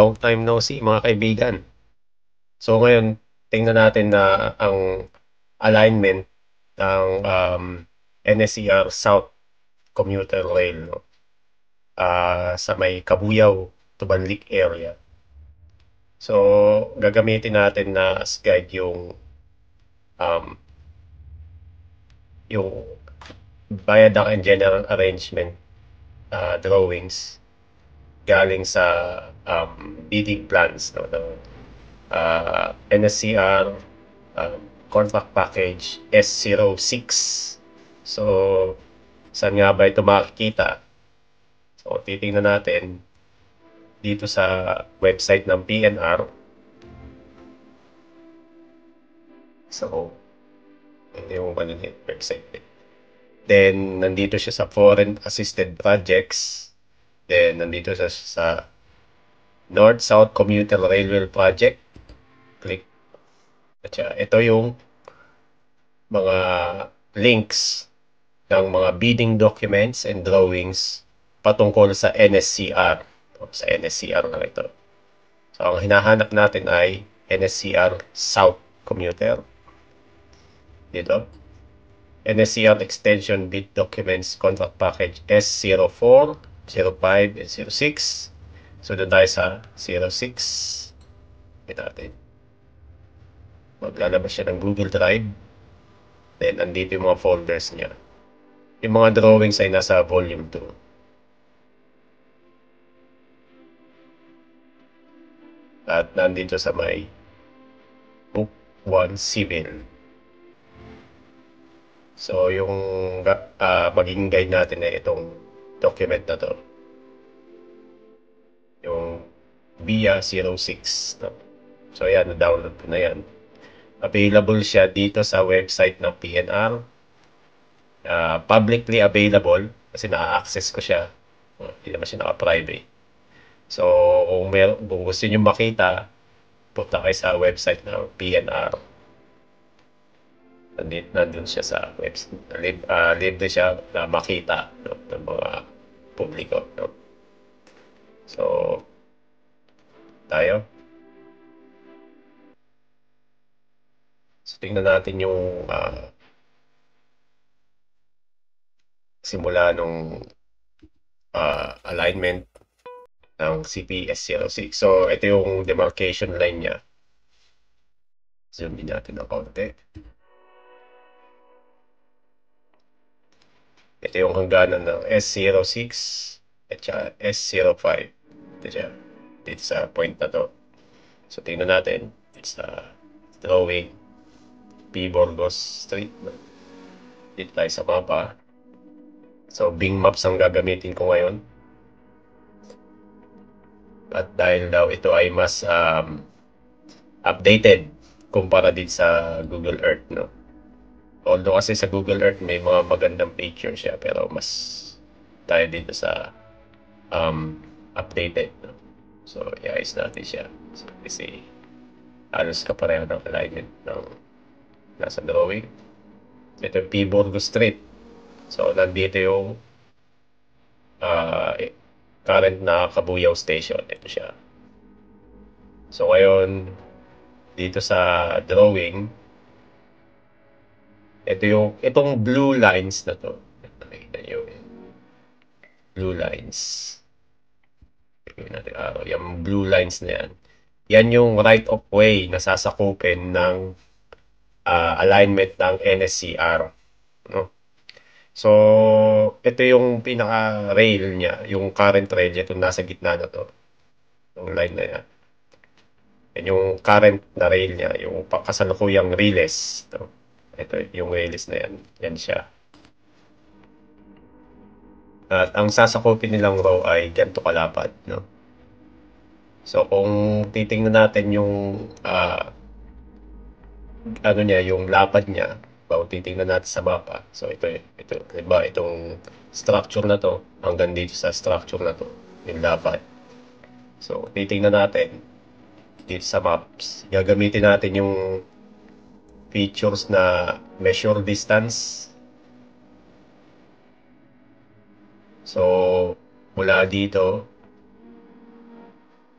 Long time no see mga kaibigan. So ngayon, tingnan natin na ang alignment ng NSCR South Commuter Rail, no? Sa may Kabuyaw to Banlic area. So gagamitin natin na as guide um, yung viaduct and general arrangement drawings galing sa bidding plans, no, ng NSCR contract package S06. So, saan nga ba ito makikita? So, titingnan natin dito sa website ng PNR. So, ito yung website. Then, nandito siya sa foreign assisted projects. Then, nandito siya sa North-South Commuter Railway Project. Click. At ito yung mga links ng mga bidding documents and drawings patungkol sa NSCR. Sa NSCR na ito. So, ang hinahanap natin ay NSCR South Commuter. Dito. NSCR Extension Bid Documents Contract Package S04, 05, and 06. So, doon tayo sa 06. Ito natin. Maglalabas siya ng Google Drive. Then, andito yung mga folders niya. Yung mga drawings ay nasa volume 2. At nandito sa may Book 1 Civil. So, yung magiging guide natin ay itong document na to. Yung VIA 06. No? So, ayan, na-download ko na yan. Available siya dito sa website ng PNR. Publicly available kasi na-access ko siya. Hindi naman siya naka-private. So, kung gusto nyo makita, punta kayo sa website ng PNR. Nandun siya sa website. Libre siya na makita, no, ng mga publiko. No? So, tayo. So, tingnan natin yung simula nung alignment ng CPS06. So, ito yung demarcation line niya. Zoom din natin ng konti. Ito yung hangganan ng S06 at saka S05. Ito siya. Dito sa point na to. So, tingnan natin. It's drawing P. Burgos Street. Dito tayo sa mapa. So, Bing Maps ang gagamitin ko ngayon. At dahil daw ito ay mas updated kumpara din sa Google Earth, no? Although kasi sa Google Earth may mga magandang picture siya, pero mas tayo dito sa updated, no? So, i-ayos natin siya. So, kasi halos kapareho ng alignment ng nasa drawing. Ito yung P. Burgos Street. So, nandito yung current na Kabuyaw Station. Ito siya. So, ngayon, dito sa drawing, itong blue lines na to. Nakikita nyo yung blue lines. Yung blue lines na yan. Yan yung right of way na sasakupin ng alignment ng NSCR. No? So, ito yung pinaka-rail niya. Yung current rail niya. Ito nasa gitna na to. Yung line na yan. Yan yung current na rail niya. Yung kasalukuyang relays. No? Ito yung relays na yan. Yan siya. At ang sasakupin nilang row ay ganito kalapad, no? So, kung titingnan natin yung yung lapad niya, kung titingnan natin sa mapa. So, ito, diba, itong structure na to, hanggang dito sa structure na to, yung lapad. So, titingnan natin dito sa maps. Gagamitin natin yung features na measure distance. So, mula dito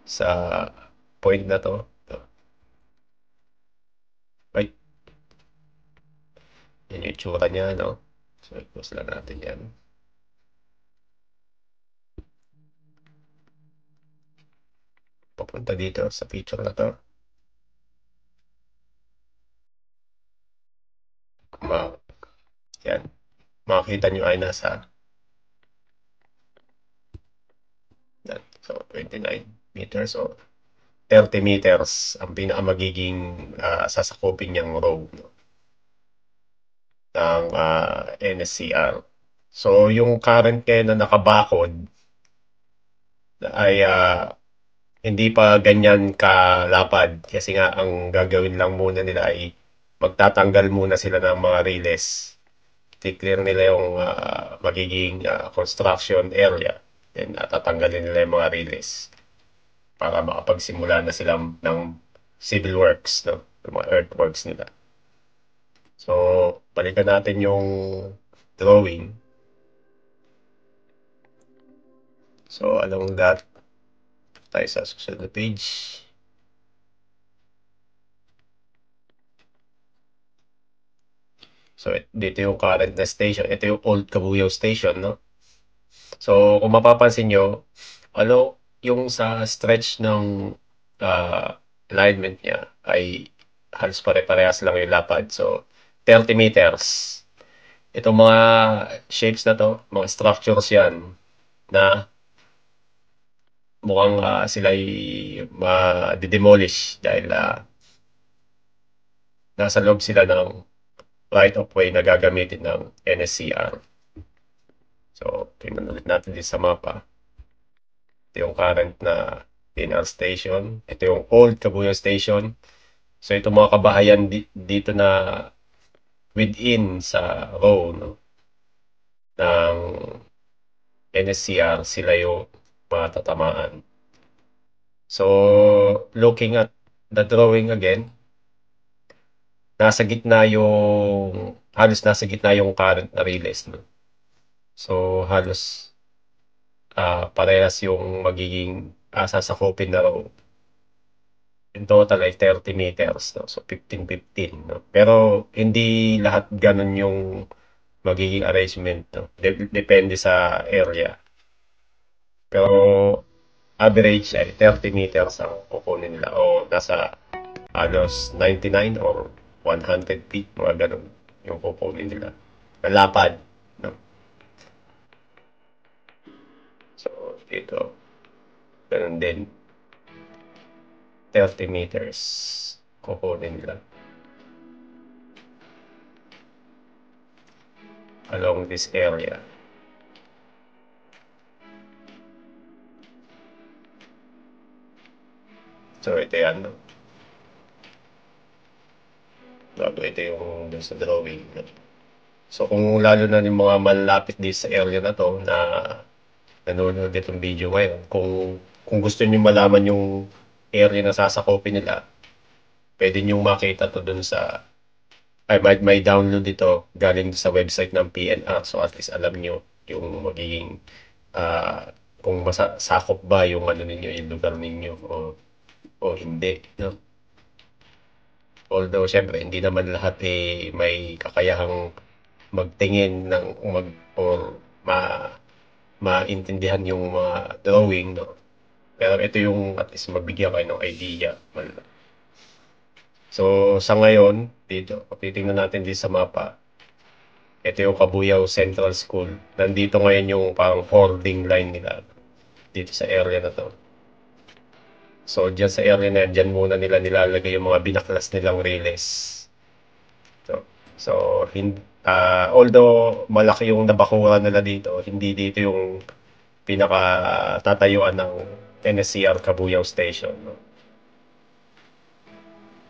sa point na to. Ay, yun yung itsura niya, no? So, i-close lang natin yan. Papunta dito sa picture na to. Ma yan. Makikita nyo ay nasa yan. So, 29 meters o 30 meters ang pinakamagiging sasakupin niyang row, no, ng NSCR. So, yung current kayo na nakabakod ay hindi pa ganyan kalapad kasi nga ang gagawin lang muna nila ay magtatanggal muna sila ng mga relays. I-clear nila yung magiging construction area. Then tatanggalin nila yung mga relays para makapagsimula na sila ng civil works, no? Yung mga earthworks nila. So, balikan natin yung drawing. So, along that, tayo sa susunod na page. So, dito yung current na station. Ito yung old Kabuyaw Station, no? So, kung mapapansin nyo, ano, yung sa stretch ng alignment niya ay halos pare-parehas lang yung lapad. So, 30 meters. Itong mga shapes na to, mga structures yan na mukhang sila'y ma-demolish dahil nasa loob sila ng right of way na gagamitin ng NSCR. So, tingnan ulit natin din sa mapa. Ito yung current na PNR station. Ito yung old Kabuyaw Station. So, itong mga kabahayan dito na within sa row, no, ng NSCR, sila yung matatamaan. So, looking at the drawing again, halos nasa gitna yung current na relays, no? So, halos parehas yung magiging sasakupin na row. In total ay 30 meters, no? So, 15-15, no? Pero, hindi lahat ganun yung magiging arrangement, no? Depende sa area. Pero, average ay 30 meters ang kukunin nila o nasa halos 99 or 100 feet, mga ganun yung kukunin nila. Malapad, no? So, dito, ganun din. 30 meters kukunin nila along this area. So, ito yan, no? Bago ito yung dun sa drawing. No? So, kung lalo na yung mga malapit din sa area na to na nanonood itong video ngayon, kung gusto niyo malaman yung area na sasakopin nila, pwede niyo makita to dun sa may download ito galing sa website ng PNR. So, at least alam niyo yung magiging kung masakop ba yung ano ninyo, yung lugar ninyo o hindi, no? Although, syempre, hindi naman lahat may kakayahang magtingin ng or ma maintindihan yung mga drawing, no? Pero ito yung at least mabigyan kayo ng idea. So, sa ngayon, dito, kung titingnan natin dito sa mapa, ito yung Kabuyaw Central School. Nandito ngayon yung parang holding line nila dito sa area na to. So, dyan sa area na yan, dyan muna nila nilalagay yung mga binaklas nilang relays. So, although malaki yung nabakuran nila dito, hindi dito yung pinakatatayuan ng NSCR Kabuyaw Station, no?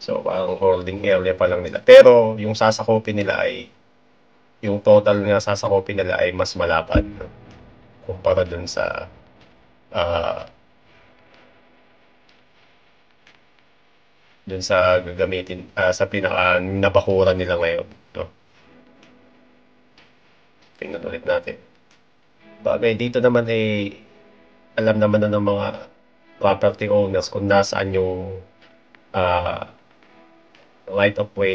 So, parang holding area pa lang nila. Pero, yung sasakupin nila yung total na sasakupin nila ay mas malapad, no? Kumpara ah, dun sa gagamitin, sa pinaka nabakuran nila ngayon, no? Tingnan ulit natin. Bagay, dito naman alam naman na ng mga property owners kung nasaan yung right of way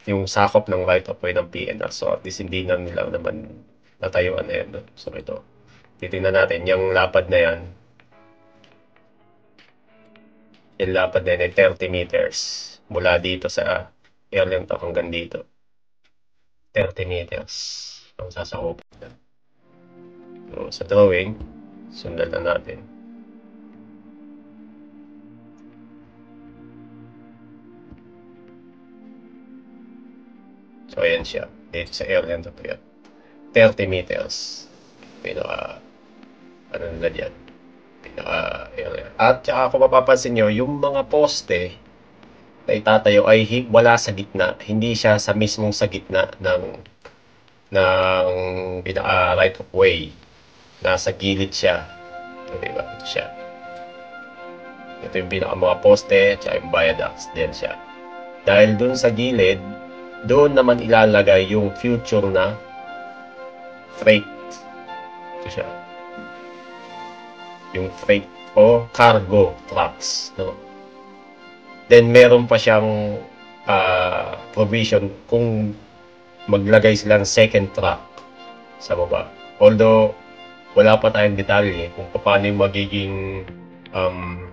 yung sakop ng right of way ng PNR. So at least hindi na nila naman natayuan na yan. No? So ito, titingnan natin, yung lapad na yan, yung lapad na yan ay 30 meters mula dito sa area to hanggang dito. 30 meters ang sasakop. So, sa drawing, sundan na natin. So, ayan siya. Dito sa area to yan. 30 meters. Pinaka, ano nila dyan. Pinaka area. At saka kung mapapansin nyo, yung mga poste na itatayo ay wala sa gitna. Hindi siya sa mismong sa gitna ng pinaka right of way. Nasa gilid siya. Ito, diba? Ito siya. Ito yung pinaka mga poste at yung viaducts din siya. Dahil dun sa gilid, doon naman ilalagay yung future na freight. Ito siya. Yung freight o cargo trucks. No? Then meron pa siyang provision kung maglagay sila ng second track sa baba. Although, wala pa tayong detalye kung paano yung magiging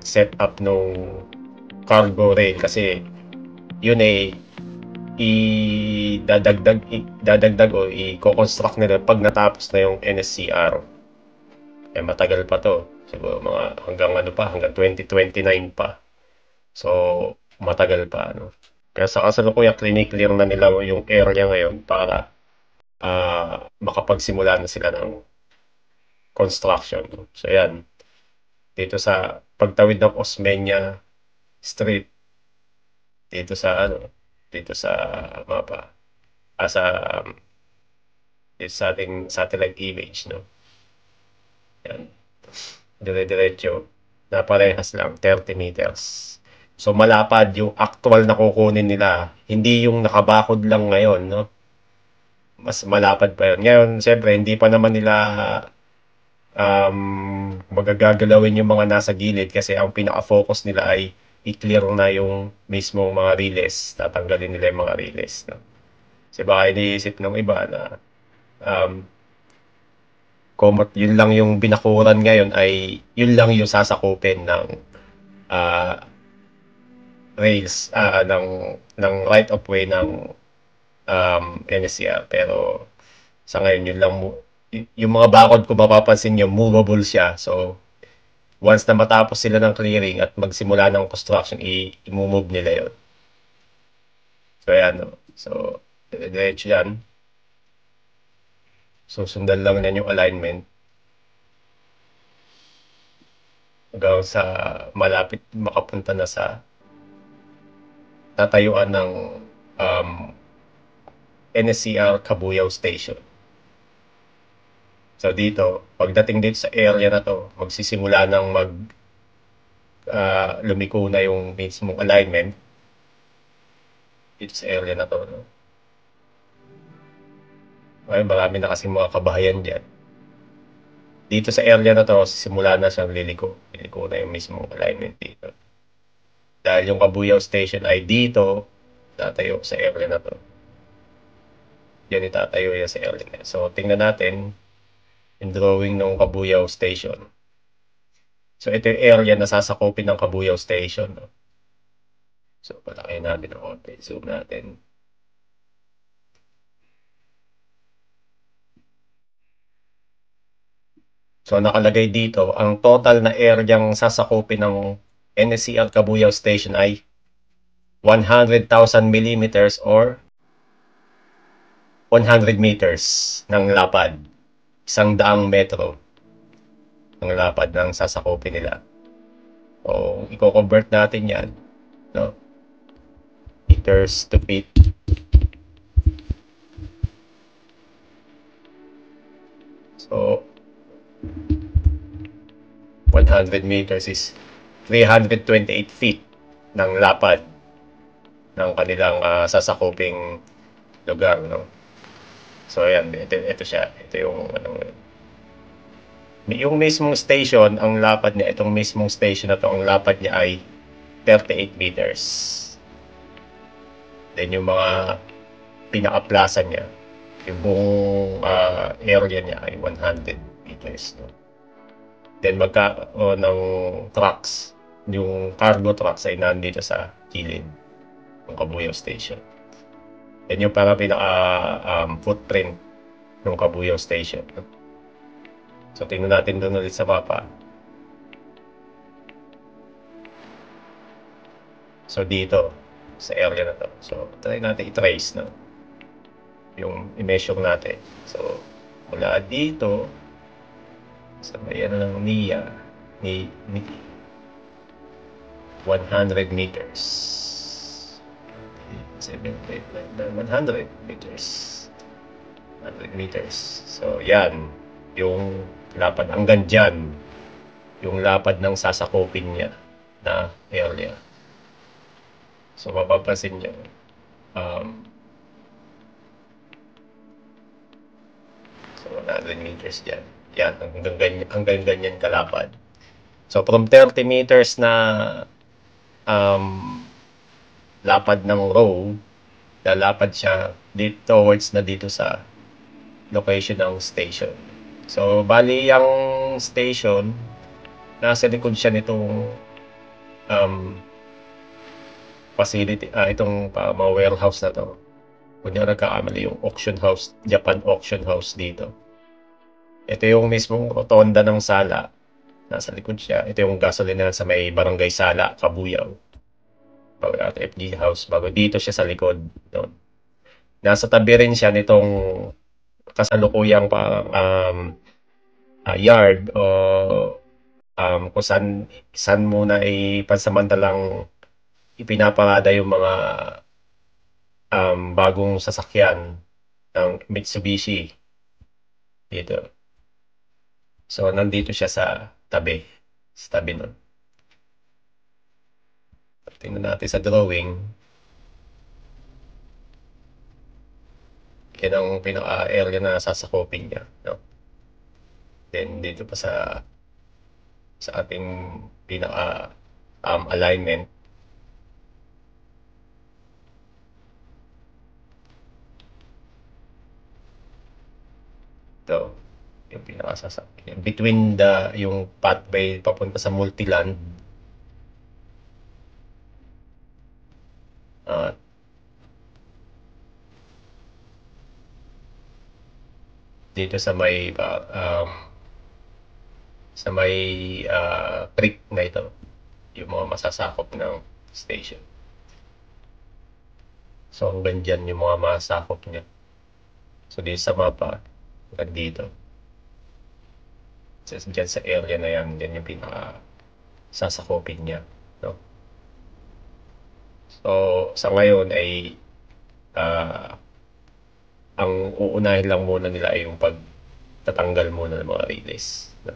setup ng cargo rail kasi yun ay dadagdag o i-construct nila pag natapos na yung NSCR. Eh matagal pa to. Siguro mga hanggang 2029 pa. So matagal pa ano. Kaya sa kasalukuyan clinic-clear na nila yung area ngayon para makapagsimula na sila ng construction. So yan. Dito sa pagtawid ng Osmeña Street, dito sa mapa, dito sa ating satellite image, no? Yan. Dire-diretso na parehas lang, 30 meters. So malapad yung actual na kukunin nila, hindi yung nakabakod lang ngayon, no? Mas malapad pa yun. Ngayon, siyempre, hindi pa naman nila magagagalawin yung mga nasa gilid kasi ang pinaka-focus nila ay i-clear na yung mismo mga relays. Tatanggalin nila yung mga relays. No? Kasi baka iniisip ng iba na yun lang yung binakuran ngayon ay yun lang yung sasakupin ng rails, ng right of way ng NSCR. Pero sa ngayon, yun lang yung mga bakod kung mapapansin nyo, movable siya. So, once na matapos sila ng clearing at magsimula ng construction, i-move nila yon. So, ayan. No? So, diretso yan. So, sundan lang yan yung alignment. Hanggang sa malapit makapunta na sa tatayuan ng NSCR Cabuyao Station. So dito, pagdating dito sa area na to, magsisimula ng lumiko na yung mismong alignment dito sa area na to. No? Ay, marami na kasing mga kabahayan dyan. Dito sa area na to, simula na siyang liliko. Liliko na yung mismong alignment dito. Dahil yung Cabuyao Station ay dito, tatayo sa area na to. Yan itatayo yan sa area na. So, tingnan natin yung drawing ng Cabuyao Station. So, ito yung area na sasakupin ng Cabuyao Station. No? So, patakin natin ang konti. Zoom natin. So, nakalagay dito, ang total na area sasakupin ng NSCR Cabuyao Station ay 100,000 millimeters or 100 meters ng lapad. 100 metro ng lapad ng sasakupin nila. So, i-convert natin yan. No? Meters to feet. So, 100 meters is 328 feet ng lapad ng kanilang sasakuping lugar. No? So, ayan. Ito siya. Ito yung Yung mismong station, ang lapad niya, itong mismong station na to, ang lapad niya ay 38 meters. Then yung mga pinaka-plaza niya, yung buong area niya ay 100 meters. No? Then magkaroon ng trucks, yung cargo trucks ay nandito sa gilid ng Kabuyao Station. Yan yung para pinaka-footprint ng Kabuyao Station. No? So tingnan natin doon ulit sa mapa. So dito, sa area na to. So try natin i-trace, no? Yung i-measure natin. So mula dito sa bayan ng NIA, ni 100 meters. 100 meters. 100 meters. So yan, yung lapad hanggang dyan, yung lapad ng sasakupin niya na area. So mapapansin nyo, so 100 meters dyan. Yan, hanggang ganyan kalapad. So from 30 meters na lapad ng road, lalapad siya dito towards na dito sa location ng station. So bali ang station, nasa likod siya nitong facility, itong mga warehouse na to. Kung di nagkakamali, yung auction house, Japan auction house dito. Ito yung mismong rotonda ng Sala. Nasa likod siya. Ito yung gasolinahan sa may Barangay Sala, Kabuyao. Bago at FG House. Bago dito siya sa likod. Doon. Nasa tabi rin siya nitong kasalukuyang yard o kung saan muna ay pansamantalang ipinaparada yung mga bagong sasakyan ng Mitsubishi dito. So, nandito siya sa tabi. Sa tabi nun. Tingnan natin sa drawing. Yan ang pinaka-area na sasakopin niya. No? Then, dito pa sa ating pinaka-alignment. Ito, yung pinaka-sasakyan. Between yung pathway papunta sa multiland. Dito sa may creek na ito, yung mga masasakop ng station. So hanggang dyan yung mga masasakop niya. So dito sa mapa, hanggang dito. So, dyan sa area na yan, dyan yung pinaka sasakopin niya. No? So sa ngayon ay ang uunahin lang muna nila ay yung pagtatanggal muna ng mga relays. No?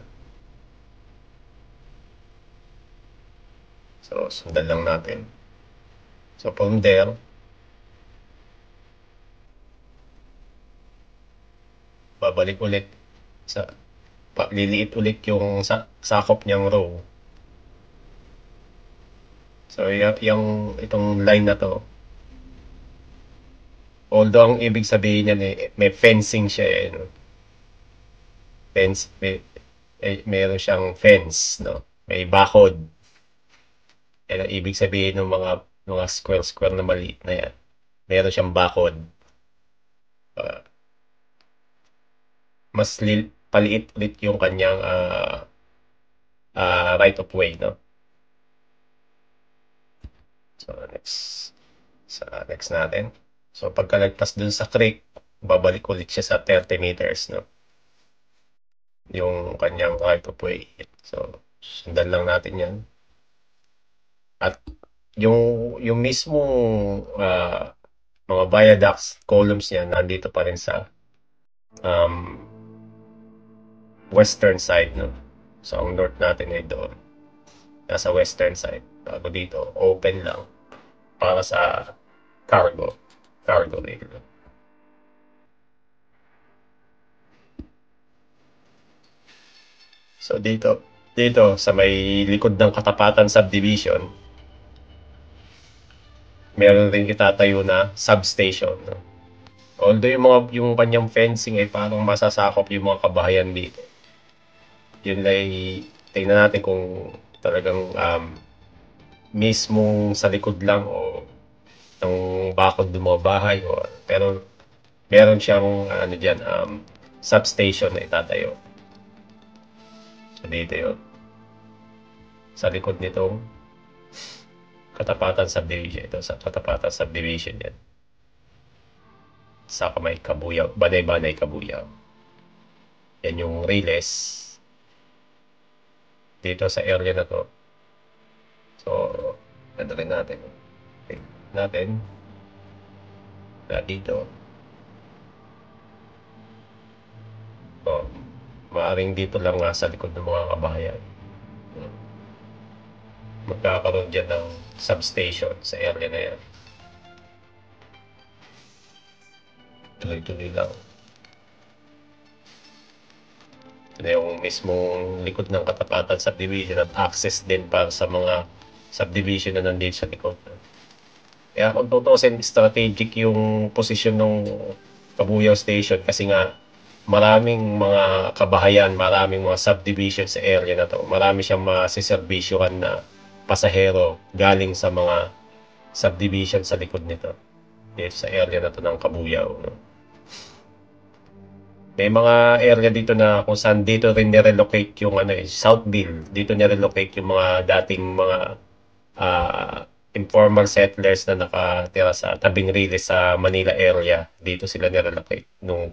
So, sundan lang natin. So, from there, babalik ulit liliit ulit yung sakop niyang row. So, itong line na to, although ang ibig sabihin niya may fencing siya no? Fence, mayroon siyang fence, no? May bakod. Yan ang ibig sabihin ng mga square na maliit na yan. Meron siyang bakod. Mas paliit ulit yung kanyang right of way, no? So, next natin. So, pagkalagpas dun sa creek, babalik ulit siya sa 30 meters, no? Yung kanyang right of way. So, sundan lang natin yan. At yung mismo mga viaducts, columns niya, nandito pa rin sa western side, no? So, ang north natin ay doon. Nasa western side. Bago dito, open lang para sa cargo rail. So dito sa may likod ng Katapatan Subdivision, meron rin itatayo na substation. No? Although yung kanyang fencing ay parang masasakop yung mga kabahayan dito. Yun ay tingnan natin kung talagang mismong sa likod lang o ng bakod ng mga bahay o pero meron siyang ano diyan substation na itatayo. So dito 'yon. Sa likod nitong Katapatan Subdivision. Ito sa Katapatan Subdivision yan. Sa may Kabuyaw. Banay-Banay Kabuyaw. Yan yung Riles. Dito sa area na to. So, ano rin natin. Natin. Na dito. So, maaring dito lang nga sa likod ng mga kabahayan. Magkakaroon dyan ng substation sa area na yan. Tuloy-tuloy lang. Ito na yung mismong likod ng Katapatan Subdivision at access din para sa mga subdivision na nandito sa likod. Kaya kung tutuusin, strategic yung posisyon ng Kabuyaw Station kasi nga maraming mga kabahayan, maraming mga subdivision sa area na to. Marami siyang masiservisyohan na pasahero galing sa mga subdivision sa likod nito. Dito sa area na to ng Kabuyaw. No? May mga area dito na kung saan dito rin nirelocate yung ano eh, Southville. Dito nirelocate yung mga dating mga ah, informal settlers na nakatira sa tabing Riles sa Manila area. Dito sila nirelocate nung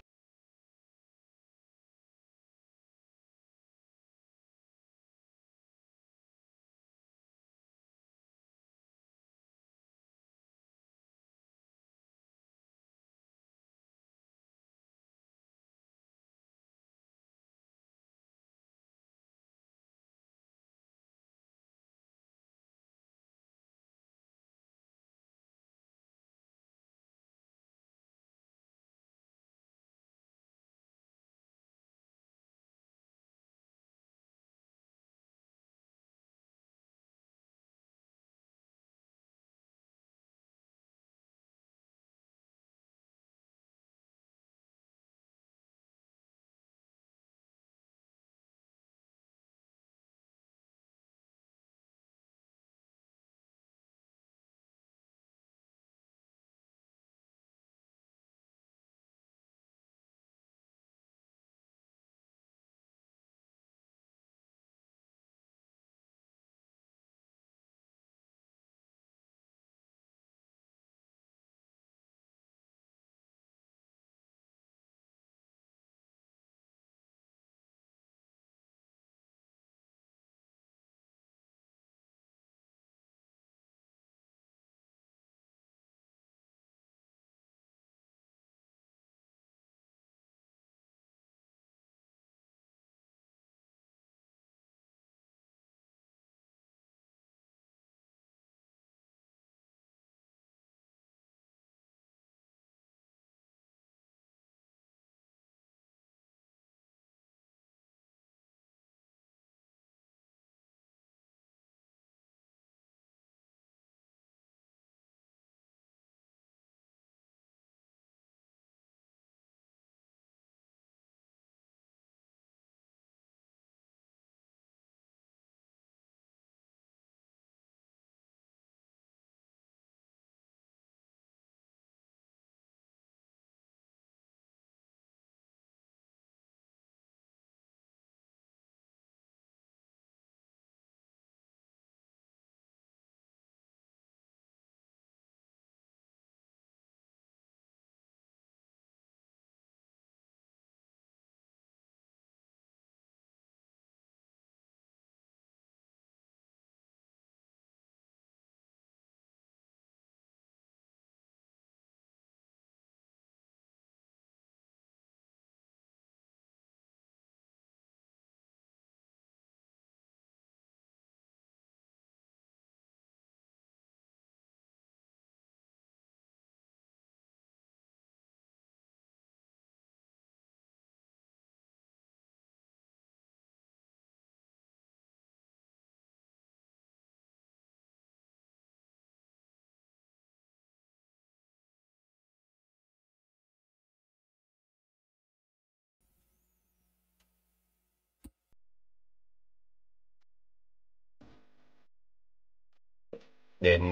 Then,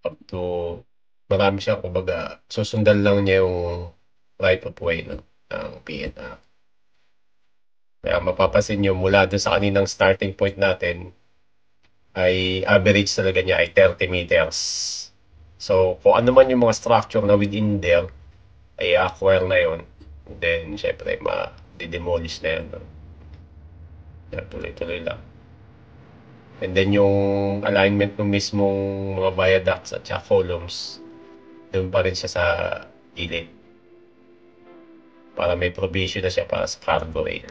up to, marami siya, kumbaga, susundan lang niya yung right of way no, ng PNR. Kaya mapapansin nyo, mula doon sa kaninang starting point natin, ay average talaga niya ay 30 meters. So, kung ano man yung mga structure na within there, ay acquire na yon. Then, syempre, ma-demolish na yun. No? Kaya tuloy-tuloy lang. And then, yung alignment ng mismong mga viaducts at saka columns, doon pa rin siya sa gilid. Para may provision na siya para sa cargo rail.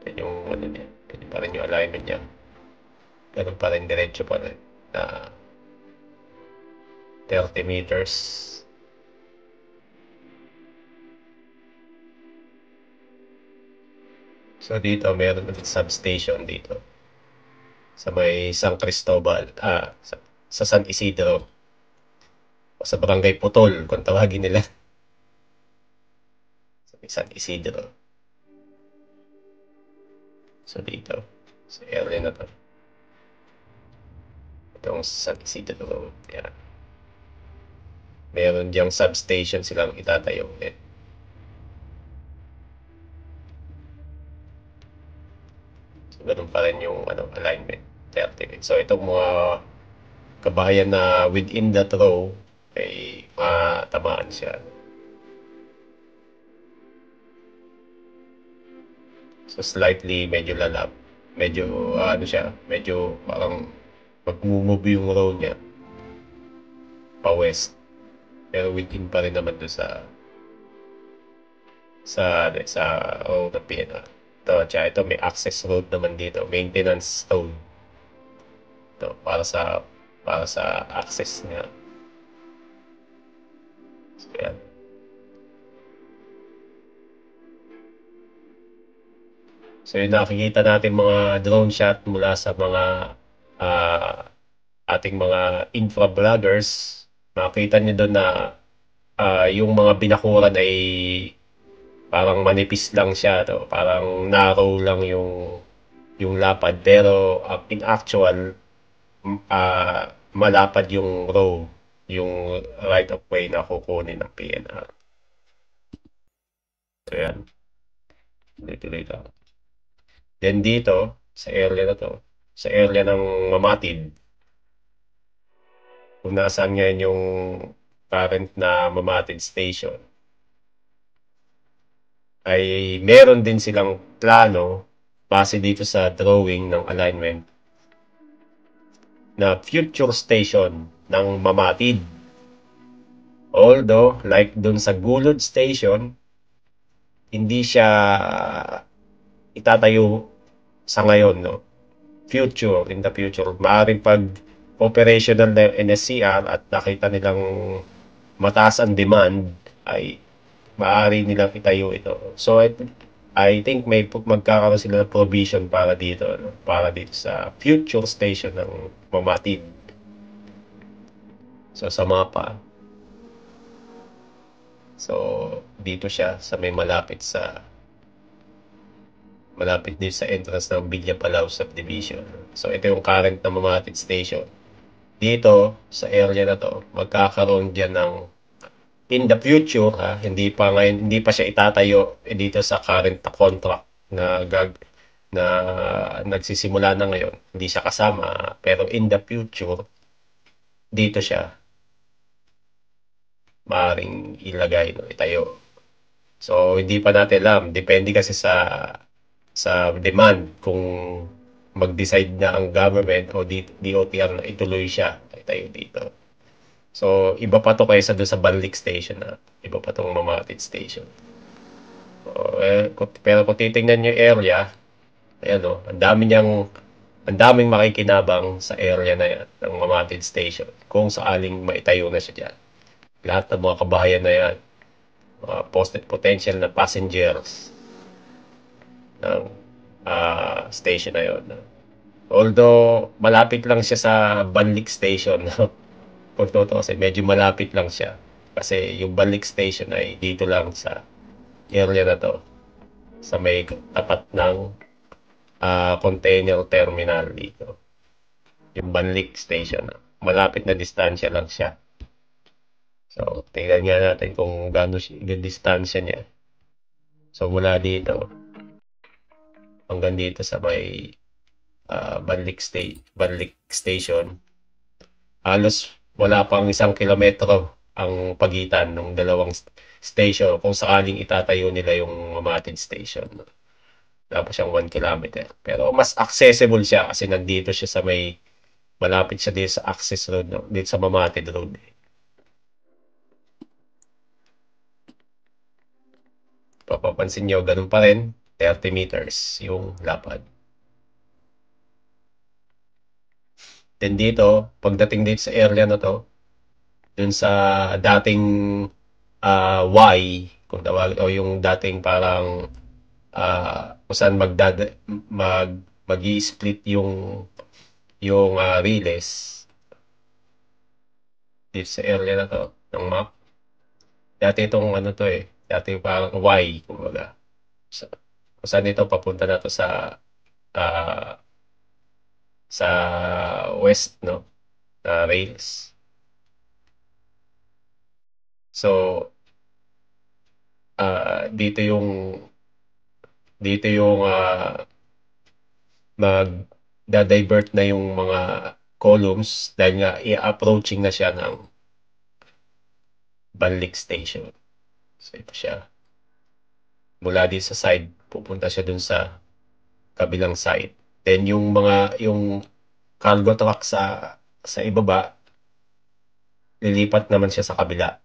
Yan yung ano niya. Ganyan pa rin yung alignment niya. Ganun pa rin, diretso pa rin. Na 30 meters. So dito, meron ulit substation dito. Sa may San Cristobal, sa San Isidro. O sa Barangay Putol, kung tawagin nila. Sa may San Isidro. So dito, sa area na to. Itong San Isidro. Yan. Meron diyang substation silang itatayo ulit. So ganun pa rin yung alignment. 30 minutes. So itong mga kabayan na within that row ay matamaan siya. So slightly medyo lalap. Medyo siya, medyo parang mag-move yung row niya pa west. Pero within pa rin naman doon sa road na PNR. Ito may access road naman dito, maintenance road. Ito para sa access niya. So yan. So yung nakikita natin mga drone shot mula sa mga ating mga infra vloggers, makita niyo doon na yung mga binakuran ay parang manipis lang siya, parang narrow lang yung lapad, pero in actual malapad yung row, yung right of way na kukunin ng PNR. So yan, tuloy lang. Then dito, sa area na to, sa area ng Mamatid, kung nasaan ngayon yung current na Mamatid Station, ay meron din silang plano base dito sa drawing ng alignment na future station ng Mamatid. Although, like dun sa Gulod Station, hindi siya itatayo sa ngayon, no? In the future, maaaring pag operational na yung NSCR at nakita nilang mataas ang demand, ay maaari nilang itayo ito. So, I think magkakaroon sila ng provision para dito, no? Para dito sa future station ng Mamatid. So, sa mapa. So, dito siya sa may malapit din sa entrance ng Villa Palau subdivision. So, ito yung current na Mamatid Station. Dito, sa area na to, magkakaroon dyan ng in the future, hindi pa siya itatayo dito sa current contract na nagsisimula na ngayon. Hindi siya kasama, pero in the future, dito siya maaaring ilagay, no, itayo. So, hindi pa natin alam. Depende kasi sa demand kung mag-decide na ang government o DOTR na ituloy siya, itayo dito. So, iba pa to kaysa doon sa Banlik Station na. Iba pa tong Mamatid Station. So, pero kung titingnan nyo yung area, ayan o, ang daming makikinabang sa area na yan, ng Mamatid Station. Kung saaling maitayo na siya dyan. Lahat ng mga kabahayan na yan, mga potential na passengers ng station na yon. Although, malapit lang siya sa Banlik Station, kung totoo kasi medyo malapit lang siya. Kasi yung Banlik Station ay dito lang sa area na to. Sa may tapat ng container terminal dito. Yung Banlik Station. Malapit na distansya lang siya. So, tingnan nga natin kung gaano yung distansya niya. So, mula dito hanggang dito sa may Banlik Station, halos wala pang 1 kilometro ang pagitan ng dalawang station kung sakaling itatayo nila yung Mamatid Station. Tapos siyang 1 kilometer. Pero mas accessible siya kasi nandito siya sa may malapit siya dito sa access road, no? Dito sa Mamatid Road. Papapansin nyo, ganun pa rin, 30 meters yung lapad. Then dito, pagdating dito sa area na to, dun sa dating Y, kung tawag, o yung dating parang kung saan mag-i-split yung relays dito sa area na to ng map. Dati itong ano to eh, dati parang Y, kumbaga. Kung saan ito, papunta na to ah, sa west, no, na rails. So, dito yung mag-divert na yung mga columns dahil nga i-approaching na siya ng Banlik Station. So, ito siya. Mula din sa side, pupunta siya dun sa kabilang side. Then yung cargo truck sa ibaba, lilipat naman siya sa kabila.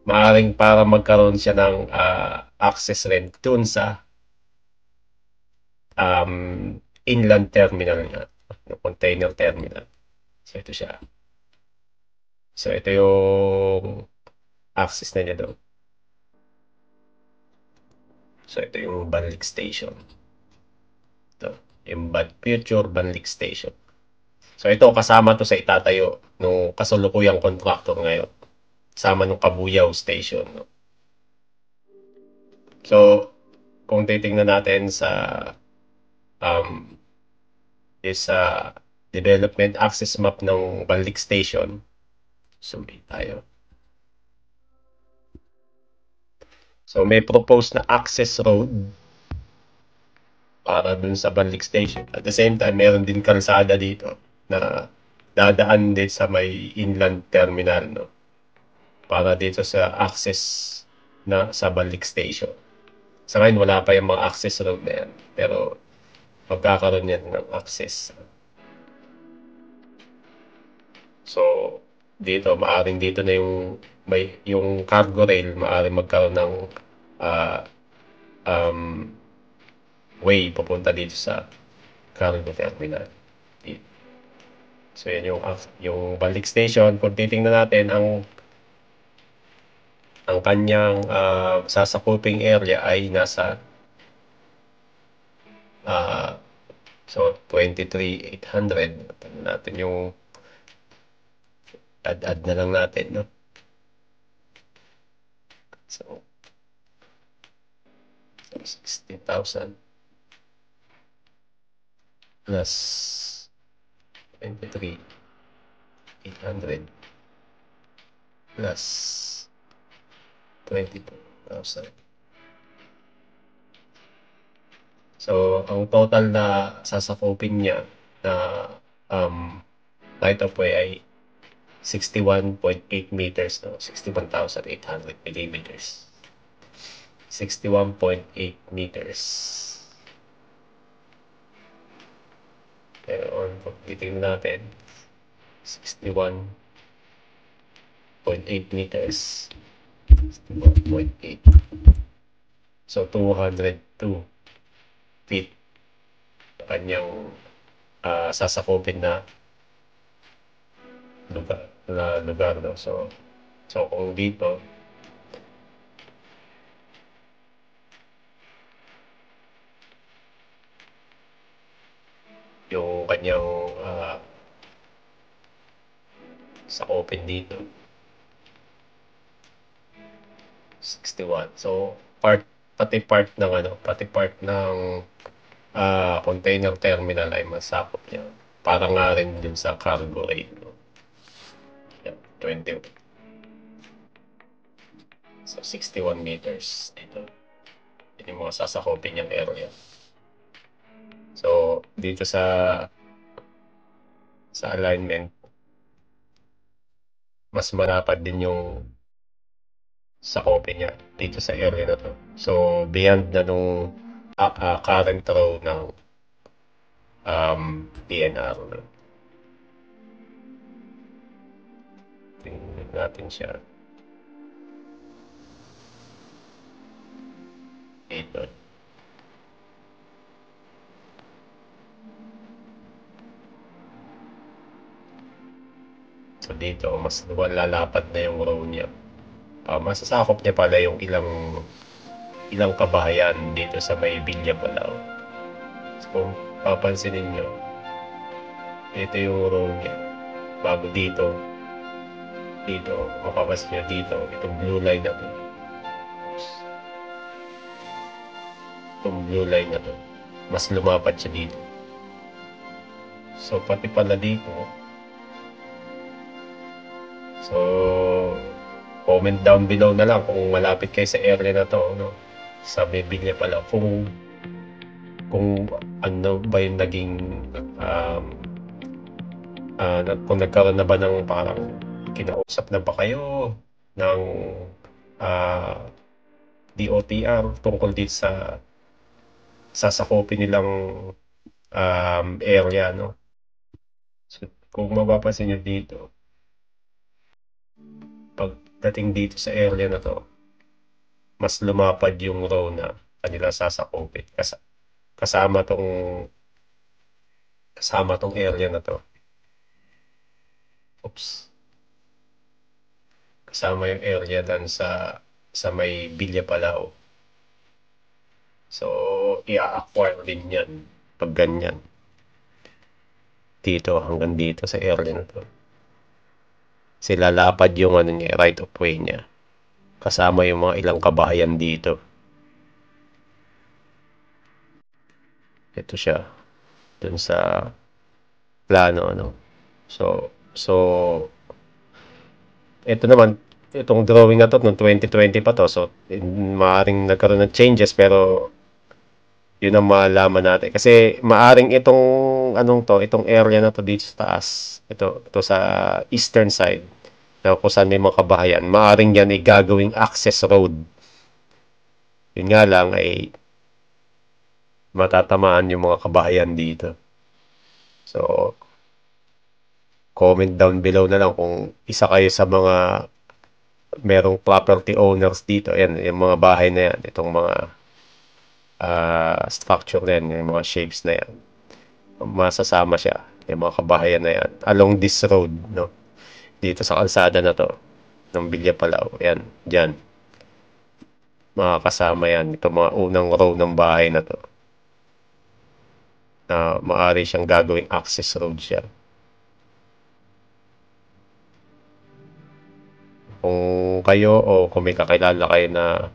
Maaring para magkaroon siya ng access rin dun sa inland terminal niya, yung container terminal. So ito siya. So ito yung access na niya doon. So ito yung Banlik Station. Ito, yung Future Banlik Station. So ito kasama to sa itatayo nung kasalukuyang contractor ngayon. Kasama nung Kabuyaw Station. No? So kung titingnan natin um, sa development access map ng Banlik Station, so may tayo. So may proposed na access road para dun sa Banlik Station. At the same time, meron din kalsada dito na dadaan din sa may inland terminal, no? Para dito sa access na sa Banlik Station. Sa ngayon, wala pa yung mga access road na yan. Pero magkakaroon yan ng access. So, dito na yung cargo rail, maaring magkaroon ng uh, um, way papunta dito sa cargo terminal. So yan yung Banlik Station. Kung titingnan natin ang kanyang sasakuping area ay nasa so 23,800. Natin yung add na lang natin, no? So 60,000 plus 23,800 plus 22,000. So, ang total na sasakupin niya na right of way ay 61.8 meters, no? 61,800 millimeters. 61.8 meters. Pero kung titingnan natin, 61.8 meters. 61.8. So, 202 feet kanyang sasakupin na lugar, no? So kung dito yung kanyang sakupin dito 61. So pati part ng container terminal ay masakop niya. para nga rin dun sa cargo rate, no? Yan, 20. So, 61 meters dito. Yun yung mga sasakopin yung area. So, dito sa alignment, mas malapad din yung sakopin niya dito sa area na to. So, beyond na nung current row ng PNR. Tingnan natin siya. Dito. So, dito, mas lalapad na yung row niya. Masasakop niya pala yung ilang kabahayan dito sa may Villa Balao. So, kung papansinin nyo, ito yung row niya. Bago dito, mapapansin nyo dito, itong blue line na to. Itong blue line na to, mas lumapad siya dito. So, pati pala dito, so, comment down below na lang kung malapit kayo sa area na to, no? Sa Bibiglia pala, kung ano ba yung naging kung nagkaroon na ba ng parang kinausap na ba kayo ng DOTR tungkol dito sa sasakopin nilang area, no? So, kung mapapansin nyo dito, pagdating dito sa area na to, mas lumapad yung row na kanila sasakopin. Kasama tong area na to. Oops. Kasama yung area dan sa may Villa Palao. So, i-acquire din yan pag ganyan. Dito, hanggang dito sa area na to. Sila lapad yung niya, right of way niya. Kasama yung mga ilang kabahayan dito. Ito siya. Dun sa plano, ano. So, ito naman, itong drawing na to, noong 2020 pa to. So, maaaring nagkaroon ng changes, pero yun ang malaman natin. Kasi maaring itong area na to dito sa taas, ito sa eastern side, na kung saan may mga kabahayan, maaring yan ay gagawing access road. Yun nga lang ay matatamaan yung mga kabahayan dito. So, comment down below na lang kung isa kayo sa mga merong property owners dito. Yan, yung mga bahay na yan, itong mga structure na yan, yung mga shapes na yan, masasama siya, yung mga kabahayan na yan along this road, no, dito sa kalsada na to ng Villa Palao. Yan, dyan makakasama yan, itong mga unang row ng bahay na to, na maaari siyang gagawing access road siya. Kung kayo o kung may kakilala kayo na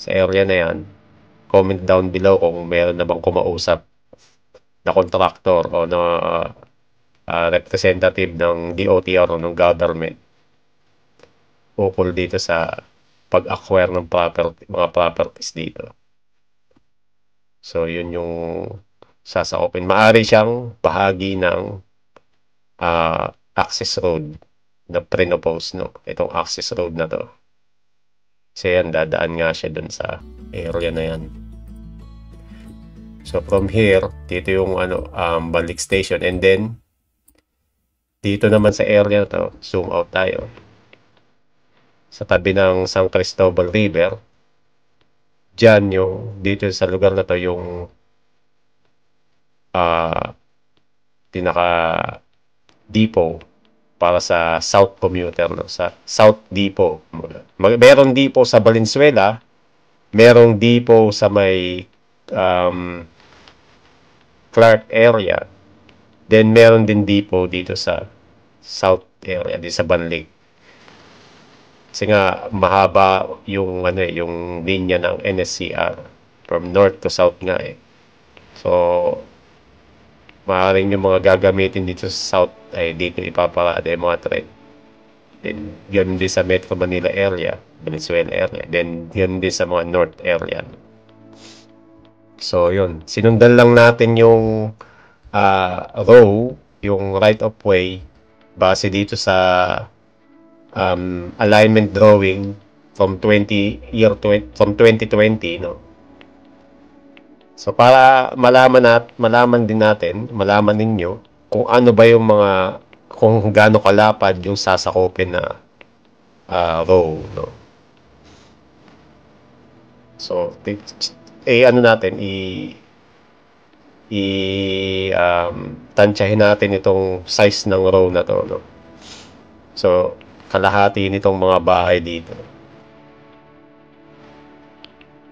sa area na yan, comment down below kung meron na bang kumausap na contractor o na representative ng DOTR o ng government ukol dito sa pag-acquire ng mga properties dito. So, yun yung sasakopin. Maaari siyang bahagi ng access road na pre-propose, no? Itong access road na to. Kasi yan, dadaan nga siya dun sa area na yan. So, from here, dito yung Balik Station. And then, dito naman sa area na to, zoom out tayo. Sa tabi ng San Cristobal River, dyan yung, dito sa lugar na to, yung pinaka-depot para sa South Commuter, no? Sa South Depot. Merong depot sa Valenzuela, merong depot sa may Clark area, then meron din depot dito sa South area, dito sa Banlig. Kasi nga mahaba yung yung linya ng NSCR from north to south nga eh. So maaaring yung mga gagamitin dito sa South ay dito ipaparada yung mga train. Then, yun din sa Metro Manila area, Valenzuela area. Then, yun din sa mga North area. So, yun. Sinundan lang natin yung row, yung right of way, base dito sa alignment drawing from 2020, no? So, para malaman din natin, malaman ninyo kung ano ba yung mga, kung gaano kalapad yung sasakupin na row, no? So, ano natin, tansyahin natin itong size ng row na to, no? So, kalahati nitong mga bahay dito.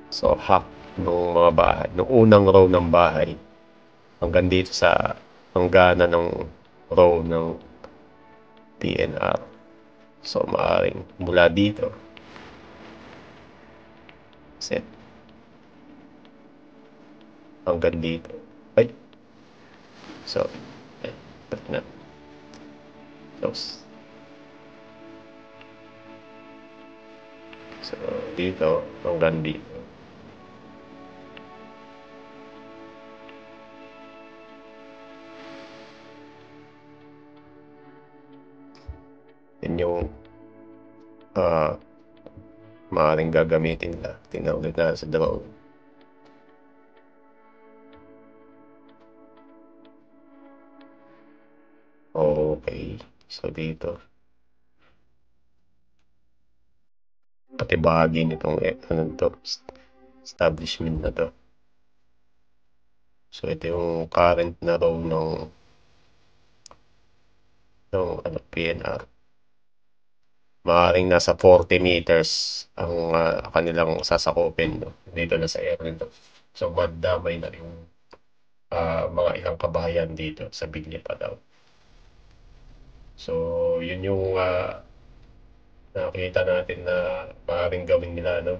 So, half ng mga bahay, ng unang row ng bahay, hanggang dito sa hangganan ng row ng PNR. So, maaaring mula dito, set, hanggang dito. Ay, so, ba't na? Close. So, dito, hanggang dito. Yan yung maaaring gagamitin na. Tingnan ulit na sa drawing. Okay. So, dito. Pati bahagi nitong establishment na to. So, ito yung current na row ng PNR. Maaaring nasa 40 meters ang kanilang sasakupin, no? Dito na sa area to. So, madamay na yung mga ilang kabahayan dito sa Biglia pa daw. So, yun yung nakita natin na maaaring gawin nila, no?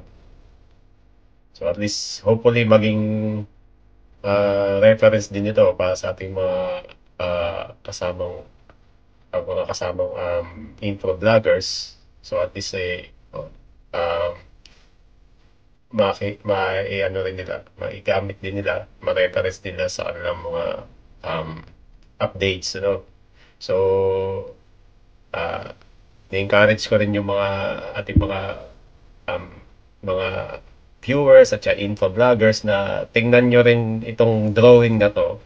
So, at least, hopefully, maging reference din ito para sa ating mga kasamang info vloggers. So, at least, ano rin nila, maigamit din nila, ma-reference nila sa kanilang mga updates, ano. So, ni-encourage ko rin yung mga ating mga viewers at saka info vloggers na tingnan nyo rin itong drawing na to,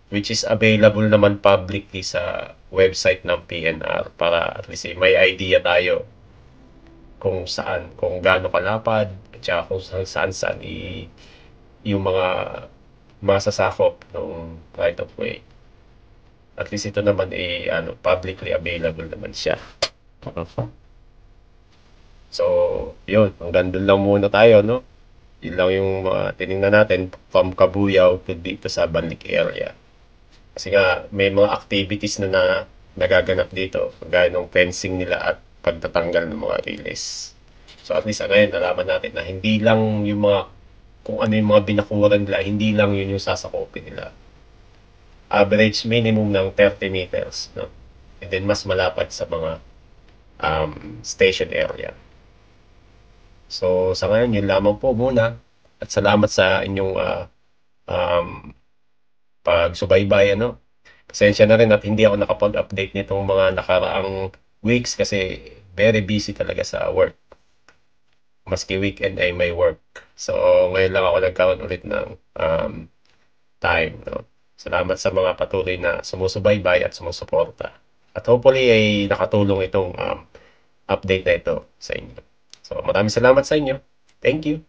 which is available naman publicly sa website ng PNR para at least may idea tayo kung saan, kung gaano kalapad, at saka kung saan yung mga masasakop ng right of way. At least ito naman publicly available naman siya. So, yun. Hanggang doon lang muna tayo, no? Yun lang yung tinignan natin from Cabuyao to dito sa Banlic area. Kasi nga, may mga activities na nagaganap dito. Gaya ng fencing nila at pagtatanggal ng mga relays. So, at least ngayon, nalaman natin na hindi lang yung mga, kung ano yung mga binakuran nila, hindi lang yun yung sasakopin nila. Average minimum ng 30 meters, no? And then, mas malapad sa mga station area. So, sa ngayon, yun lamang po muna. At salamat sa inyong pagsubaybay, ano. Pasensya na rin at hindi ako nakapag-update nitong mga nakaraang weeks kasi very busy talaga sa work. Maski weekend ay may work. So, ngayon lang ako nagkaroon ulit ng time, no. Salamat sa mga patuloy na sumusubaybay at sumusuporta. At hopefully ay nakatulong itong update na ito sa inyo. So, maraming salamat sa inyo. Thank you.